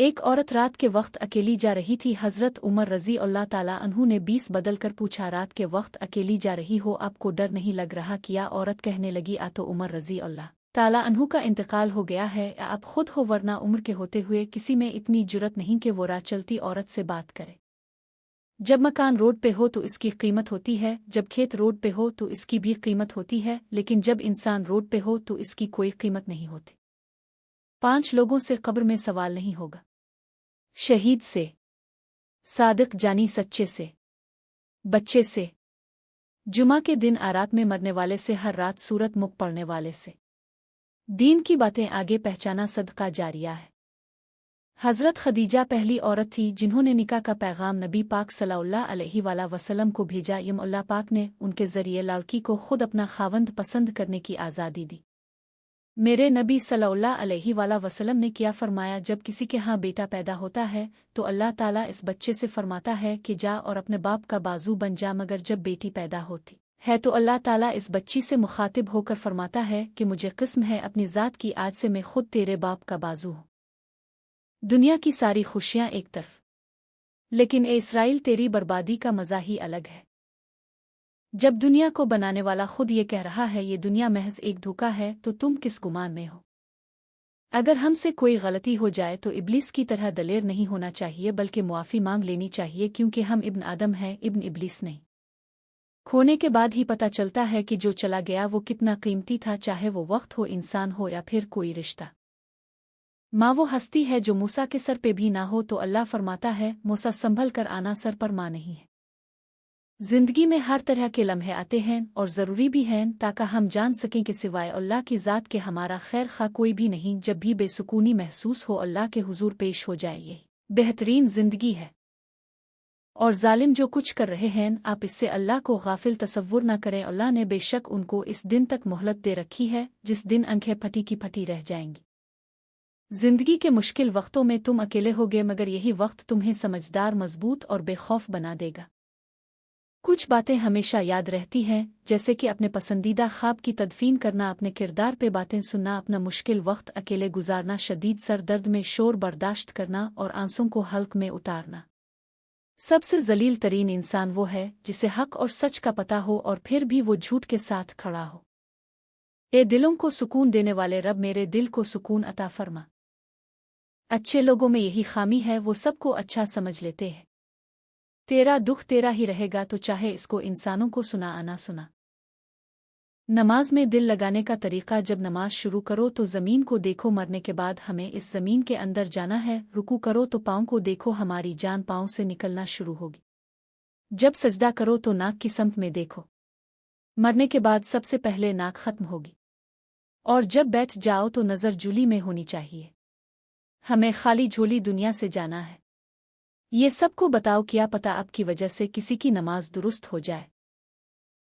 ایک عورت رات کے وقت اکیلی جا رہی تھی۔ حضرت عمر رضی اللہ تعالیٰ عنہ نے 20 بدل کر پوچھا، رات کے وقت اکیلی جا رہی ہو، آپ کو ڈر نہیں لگ رہا کیا؟ عورت کہنے لگی، تو عمر رضی اللہ تعالیٰ عنہ کا انتقال ہو گیا ہے، آپ خود ہو، ورنہ عمر کے ہوتے ہوئے کسی میں اتنی جرت نہیں کہ وہ راہ چلتی عورت سے بات کرے۔ جب مکان روڈ پہ ہو تو اس کی قیمت ہوتی ہے، جب کھیت روڈ پہ ہو تو اس کی بھی قیمت ہوتی ہے، لیکن جب انسان روڈ پہ ہو تو اس کی کوئی قیمت نہیں ہوتی۔ 5 لوگوں سے قبر میں سوال نہیں ہوگا: شہید سے، صادق جانی سچے سے، بچے سے، جمعہ کے دن آرات میں مرنے والے سے، ہر رات سورت مک پڑھنے والے سے۔ دین کی باتیں آگے پہنچانا صدقہ جاریہ ہے۔ حضرت خدیجہ پہلی عورت تھی جنہوں نے نکاح کا پیغام نبی پاک صلی اللہ علیہ وآلہ وسلم کو بھیجا۔ اللہ پاک نے ان کے ذریعے لڑکی کو خود اپنا خاوند پسند کرنے کی آزادی دی۔ میرے نبی صلی اللہ علیہ وآلہ وسلم نے کیا فرمایا؟ جب کسی کے ہاں بیٹا پیدا ہوتا ہے تو اللہ تعالیٰ اس بچے سے فرماتا ہے کہ جا اور اپنے باپ کا بازو بن جا، مگر جب بیٹی پیدا ہوتی ہے تو اللہ تعالیٰ اس بچی سے مخاطب ہو کر فرماتا ہے کہ مجھے قسم ہے اپنی ذات کی، آج سے میں خود تیرے باپ کا بازو ہوں۔ دنیا کی ساری خوشیاں ایک طرف، لیکن اے اسرائیل تیری بربادی کا مزہ ہی الگ ہے۔ جب دنیا کو بنانے والا خود یہ کہہ رہا ہے یہ دنیا محض ایک دھوکہ ہے، تو تم کس گمان میں ہو؟ اگر ہم سے کوئی غلطی ہو جائے تو ابلیس کی طرح دلیر نہیں ہونا چاہیے، بلکہ معافی مانگ لینی چاہیے، کیونکہ ہم ابن آدم ہیں، ابن ابلیس نہیں۔ کھونے کے بعد ہی پتہ چلتا ہے کہ جو چلا گیا وہ کتنا قیمتی تھا، چاہے وہ وقت ہو، انسان ہو یا پھر کوئی رشتہ۔ ماں وہ ہستی ہے جو موسیٰ کے سر پہ بھی نہ ہو، تو اللہ فرماتا ہے موسیٰ سنبھل کر آنا، سر پر ماں نہیں ہے۔ زندگی میں ہر طرح کے لمحے آتے ہیں اور ضروری بھی ہیں تاکہ ہم جان سکیں کہ سوائے اللہ کی ذات کے ہمارا خیر خواہ کوئی بھی نہیں۔ جب بھی بے سکونی محسوس ہو، اللہ کے حضور پیش ہو جائے، یہی بہترین زندگی ہے۔ اور ظالم جو کچھ کر رہے ہیں، آپ اس سے اللہ کو غافل تصور نہ کریں۔ اللہ نے بے شک ان کو اس دن تک مہلت دے رکھی ہے جس دن آنکھیں پھٹی کی پھٹی رہ جائیں گی۔ زندگی کے مشکل وقتوں میں تم اکیلے ہوگے، مگر یہی وقت تمہیں سمجھدار، مضبوط اور بے خوف بنا دے گا۔ کچھ باتیں ہمیشہ یاد رہتی ہیں، جیسے کہ اپنے پسندیدہ خواب کی تدفین کرنا، اپنے کردار پہ باتیں سننا، اپنا مشکل وقت اکیلے گزارنا، شدید سر درد میں شور برداشت کرنا اور آنسوں کو حلق میں اتارنا۔ سب سے ذلیل ترین انسان وہ ہے جسے حق اور سچ کا پتہ ہو اور پھر بھی وہ جھوٹ کے ساتھ کھڑا ہو۔ اے دلوں کو سکون دینے والے رب، میرے دل کو سکون عطا فرما۔ اچھے لوگوں میں یہی خامی ہے، وہ سب کو اچھا سمجھ لیتے ہیں۔ تیرا دکھ تیرا ہی رہے گا، تو چاہے اس کو انسانوں کو سنا آنا سنا۔ نماز میں دل لگانے کا طریقہ: جب نماز شروع کرو تو زمین کو دیکھو، مرنے کے بعد ہمیں اس زمین کے اندر جانا ہے۔ رکوع کرو تو پاؤں کو دیکھو، ہماری جان پاؤں سے نکلنا شروع ہوگی۔ جب سجدہ کرو تو ناک کی سمت میں دیکھو، مرنے کے بعد سب سے پہلے ناک ختم ہوگی۔ اور جب بیٹھ جاؤ تو نظر جولی میں ہونی چاہیے، ہمیں خالی جھولی دنیا سے جانا ہے۔ یہ سب کو بتاؤ، کیا پتہ آپ کی وجہ سے کسی کی نماز درست ہو جائے۔